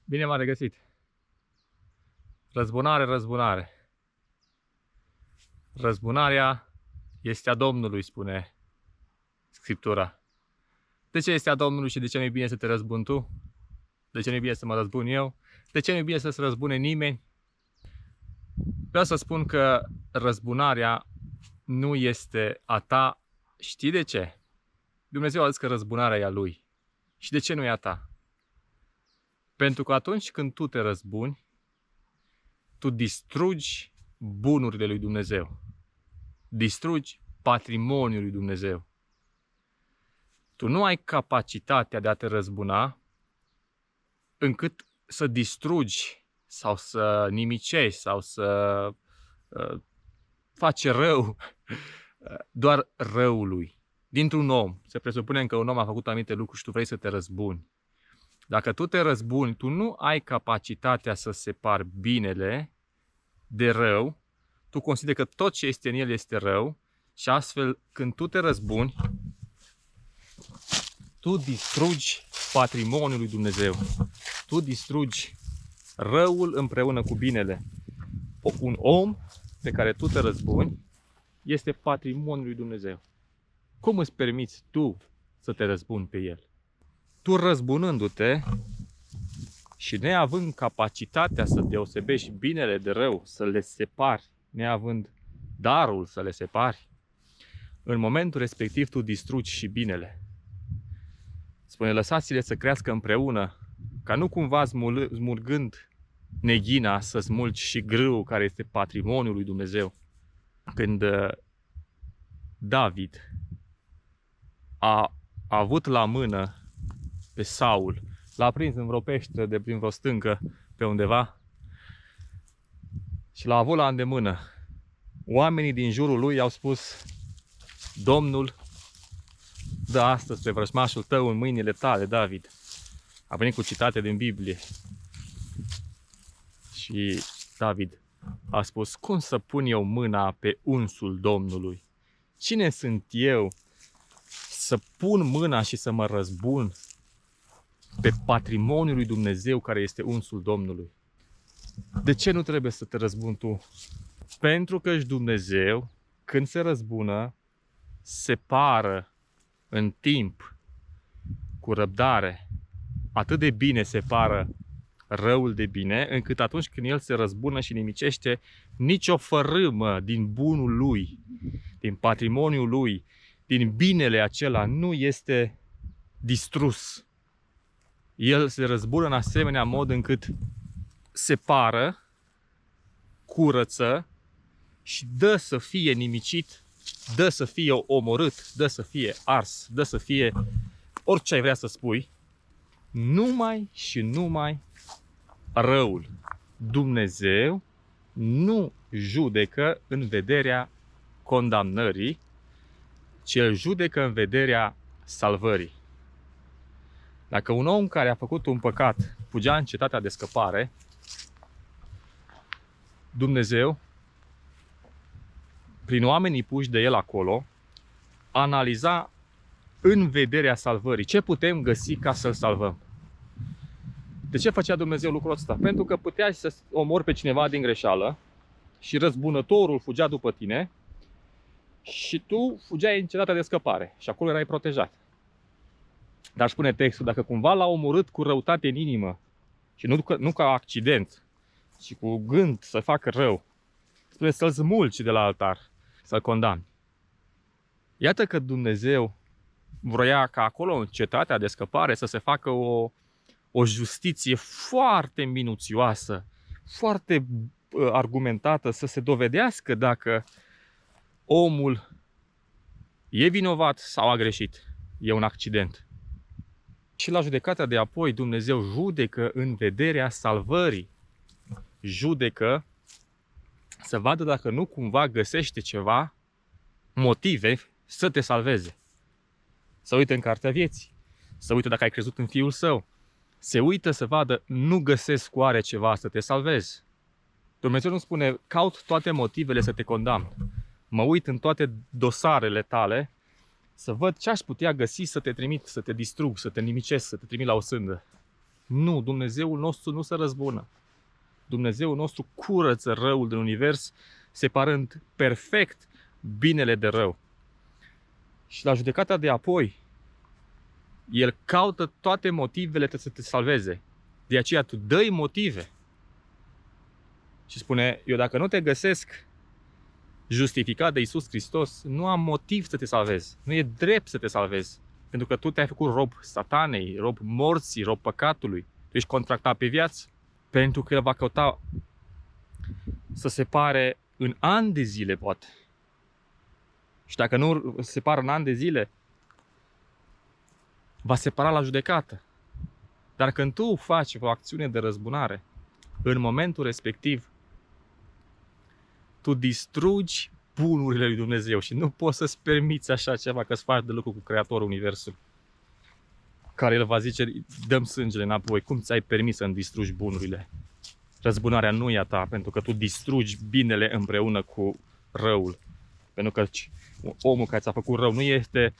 Bine m-a regăsit! Răzbunare, răzbunare. Răzbunarea este a Domnului, spune Scriptura. De ce este a Domnului și de ce nu e bine să te răzbuni tu? De ce nu e bine să mă răzbun eu? De ce nu e bine să se răzbune nimeni? Vreau să spun că răzbunarea nu este a ta. Știi de ce? Dumnezeu a zis că răzbunarea e a Lui. Și de ce nu e a ta? Pentru că atunci când tu te răzbuni, tu distrugi bunurile lui Dumnezeu. Distrugi patrimoniul lui Dumnezeu. Tu nu ai capacitatea de a te răzbuna încât să distrugi sau să nimicești sau să faci rău doar răului. Dintr-un om. Se presupune că un om a făcut anumite lucruri și tu vrei să te răzbuni. Dacă tu te răzbuni, tu nu ai capacitatea să separi binele de rău, tu consideri că tot ce este în el este rău și astfel când tu te răzbuni, tu distrugi patrimoniul lui Dumnezeu. Tu distrugi răul împreună cu binele. Un om pe care tu te răzbuni este patrimoniul lui Dumnezeu. Cum îți permiți tu să te răzbuni pe el? Tu răzbunându-te și neavând capacitatea să deosebești binele de rău, să le separi, neavând darul să le separi, în momentul respectiv tu distrugi și binele. Spune, lăsați-le să crească împreună, ca nu cumva smulgând neghina să smulgi și grâul care este patrimoniul lui Dumnezeu. Când David a avut la mână pe Saul, l-a prins în vreo peșteră de prin vreo stâncă pe undeva și l-a avut la îndemână. Oamenii din jurul lui i-au spus: Domnul dă astăzi pe vrăjmașul tău în mâinile tale, David. A venit cu citate din Biblie. Și David a spus: cum să pun eu mâna pe unsul Domnului? Cine sunt eu să pun mâna și să mă răzbun pe patrimoniul lui Dumnezeu care este unsul Domnului? De ce nu trebuie să te răzbuni tu? Pentru că și Dumnezeu, când se răzbună, separă în timp, cu răbdare. Atât de bine separă răul de bine, încât atunci când El se răzbună și nimicește, nicio fărâmă din bunul Lui, din patrimoniul Lui, din binele acela nu este distrus. El se răzbună în asemenea mod încât separă, curăță și dă să fie nimicit, dă să fie omorât, dă să fie ars, dă să fie orice ai vrea să spui, numai și numai răul. Dumnezeu nu judecă în vederea condamnării, ci El judecă în vederea salvării. Dacă un om care a făcut un păcat fugea în cetatea de scăpare, Dumnezeu, prin oamenii puși de El acolo, analiza în vederea salvării ce putem găsi ca să-l salvăm. De ce făcea Dumnezeu lucrul ăsta? Pentru că puteai să omori pe cineva din greșeală și răzbunătorul fugea după tine și tu fugeai în cetatea de scăpare și acolo erai protejat. Dar spune textul, dacă cumva l-a omorât cu răutate în inimă și nu ca accident, ci cu gând să facă rău, spune să-l smulgi de la altar, să-l condamni. Iată că Dumnezeu vroia ca acolo în cetatea de scăpare să se facă o justiție foarte minuțioasă, foarte argumentată, să se dovedească dacă omul e vinovat sau a greșit. E un accident. Și la judecata de apoi Dumnezeu judecă în vederea salvării. Judecă să vadă dacă nu cumva găsește ceva, motive să te salveze. Să uită în cartea vieții, să uită dacă ai crezut în Fiul Său. Se uită să vadă, nu găsesc oare ceva să te salvezi. Dumnezeu nu spune, caut toate motivele să te condamn. Mă uit în toate dosarele tale să văd ce aș putea găsi să te trimit, să te distrug, să te nimicesc, să te trimit la o sândă. Nu, Dumnezeul nostru nu se răzbună. Dumnezeul nostru curăță răul din univers, separând perfect binele de rău. Și la judecata de apoi, El caută toate motivele să te salveze. De aceea tu dă-i motive. Și spune, eu dacă nu te găsesc justificat de Iisus Hristos, nu am motiv să te salvez. Nu e drept să te salvezi. Pentru că tu te-ai făcut rob satanei, rob morții, rob păcatului. Tu ești contractat pe viață. Pentru că El va căuta să separe în ani de zile, poate. Și dacă nu separă în ani de zile, va separa la judecată. Dar când tu faci o acțiune de răzbunare, în momentul respectiv, tu distrugi bunurile lui Dumnezeu și nu poți să-ți permiți așa ceva, că-ți faci de lucru cu Creatorul Universului, care El va zice, dăm sângele înapoi, cum ți-ai permis să-mi distrugi bunurile? Răzbunarea nu e a ta, pentru că tu distrugi binele împreună cu răul. Pentru că omul care ți-a făcut rău nu este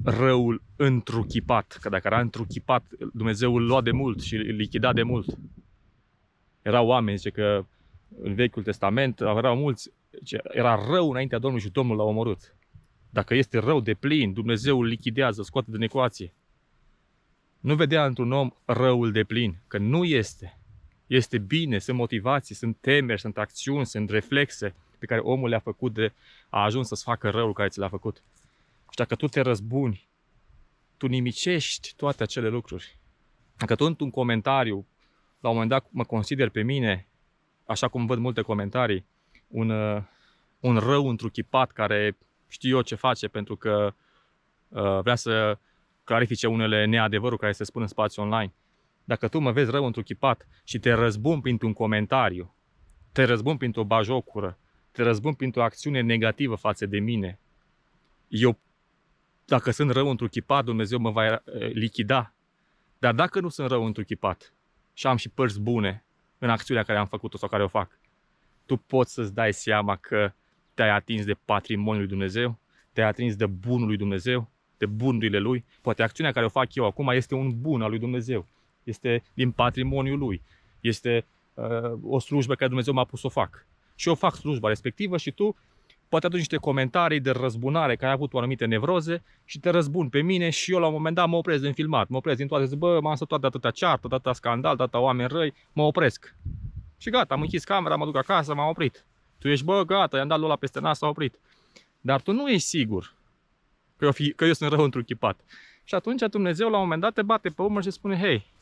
răul întruchipat, că dacă era întruchipat, Dumnezeu îl lua de mult și îl lichida de mult. Erau oameni, zice că în Vechiul Testament erau mulți, era rău înaintea Domnului și Domnul l-a omorât. Dacă este rău de plin, Dumnezeu îl lichidează, scoate din ecuație. Nu vedea într-un om răul de plin, că nu este. Este bine, sunt motivații, sunt temeri, sunt acțiuni, sunt reflexe pe care omul le-a făcut a ajuns să-ți facă răul care ți l-a făcut. Și dacă tu te răzbuni, tu nimicești toate acele lucruri. Dacă tu într-un comentariu, la un moment dat mă consider pe mine, așa cum văd multe comentarii, un rău întruchipat care știu eu ce face pentru că vrea să clarifice unele neadevăruri care se spun în spațiu online. Dacă tu mă vezi rău întruchipat și te răzbuni printr-un comentariu, te răzbuni printr-o bajocură, te răzbuni printr-o acțiune negativă față de mine, eu, dacă sunt rău întruchipat, Dumnezeu mă va lichida. Dar dacă nu sunt rău întruchipat și am și părți bune în acțiunea care am făcut-o sau care o fac, tu poți să-ți dai seama că te-ai atins de patrimoniul lui Dumnezeu, te-ai atins de bunul lui Dumnezeu, de bunurile Lui. Poate acțiunea care o fac eu acum este un bun al lui Dumnezeu. Este din patrimoniul Lui. Este o slujbă care Dumnezeu m-a pus să o fac. Și eu fac slujba respectivă și tu poate aduci niște comentarii de răzbunare, că ai avut o anumită nevroze și te răzbun pe mine și eu la un moment dat mă opresc din filmat. Mă opresc din toate, zic, bă, m-am săturat de atâta ceartă, de atâta scandal, de atâta oameni răi, mă opresc. Și gata, am închis camera, mă duc acasă, m-am oprit. Tu ești, bă, gata, i-am dat lui ăla peste nas, s-a oprit. Dar tu nu ești sigur că eu sunt rău întruchipat. Și atunci Dumnezeu la un moment dat te bate pe umăr și spune, hei,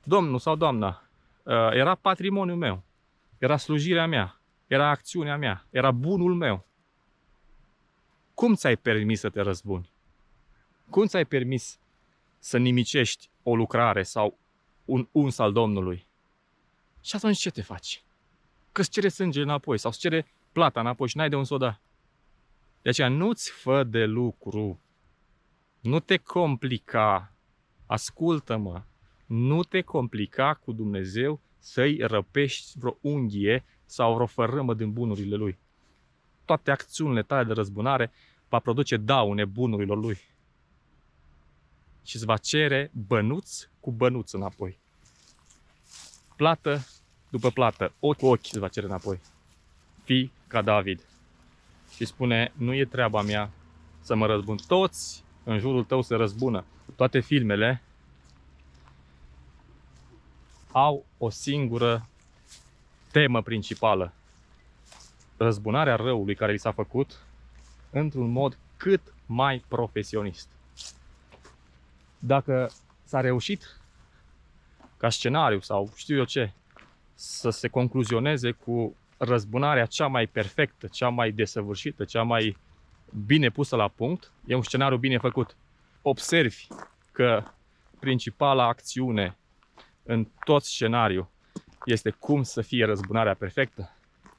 domnul sau doamna, era patrimoniul meu, era slujirea mea, era acțiunea mea, era bunul meu. Cum ți-ai permis să te răzbuni? Cum ți-ai permis să nimicești o lucrare sau un uns al Domnului? Și atunci ce te faci? Că îți cere sânge înapoi sau îți cere plata înapoi și n-ai de unde să o da. De aceea nu-ți fă de lucru. Nu te complica. Ascultă-mă. Nu te complica cu Dumnezeu să-i răpești vreo unghie sau vreo fărâmă din bunurile Lui. Toate acțiunile tale de răzbunare va produce daune bunurilor Lui. Și îți va cere bănuț cu bănuț înapoi. Plată după plată, ochi cu ochi îți va cere înapoi. Fii ca David. Și spune, nu e treaba mea să mă răzbun. Toți în jurul tău se răzbună. Toate filmele au o singură temă principală. Răzbunarea răului care li s-a făcut într-un mod cât mai profesionist. Dacă s-a reușit ca scenariu sau știu eu ce să se concluzioneze cu răzbunarea cea mai perfectă, cea mai desăvârșită, cea mai bine pusă la punct, e un scenariu bine făcut. Observi că principala acțiune în tot scenariul este cum să fie răzbunarea perfectă,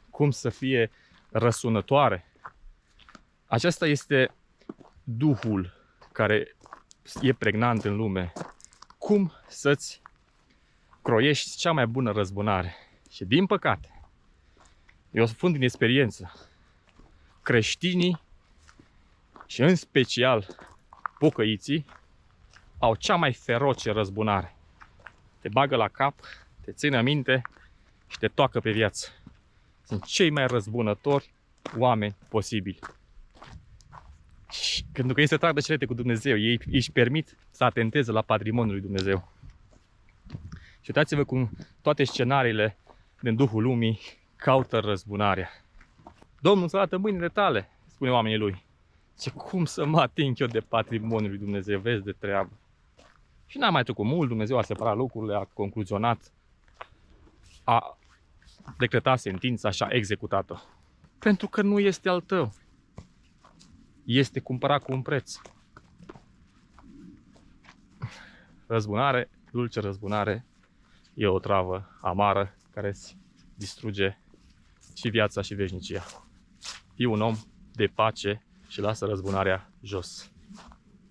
cum să fie răsunătoare. Acesta este Duhul care e pregnant în lume. Cum să-ți croiești cea mai bună răzbunare. Și din păcate, eu spun din experiență, creștinii și în special pocăiții au cea mai feroce răzbunare. te bagă la cap, te ține minte și te toacă pe viață. Sunt cei mai răzbunători oameni posibili. Și pentru că ei se trag de cerete cu Dumnezeu, ei își permit să atenteze la patrimoniul lui Dumnezeu. Și uitați-vă cum toate scenariile din Duhul Lumii caută răzbunarea. Domnul să arată mâinile tale, spune oamenii lui. Ce cum să mă ating eu de patrimoniul lui Dumnezeu, vezi de treabă. Și n-a mai trecut mult, Dumnezeu a separat lucrurile, a concluzionat, a decretat sentința și a executat-o. Pentru că nu este al tău. Este cumpărat cu un preț. Răzbunare, dulce răzbunare, e o travă amară care îți distruge și viața și veșnicia. Fii un om de pace și lasă răzbunarea jos.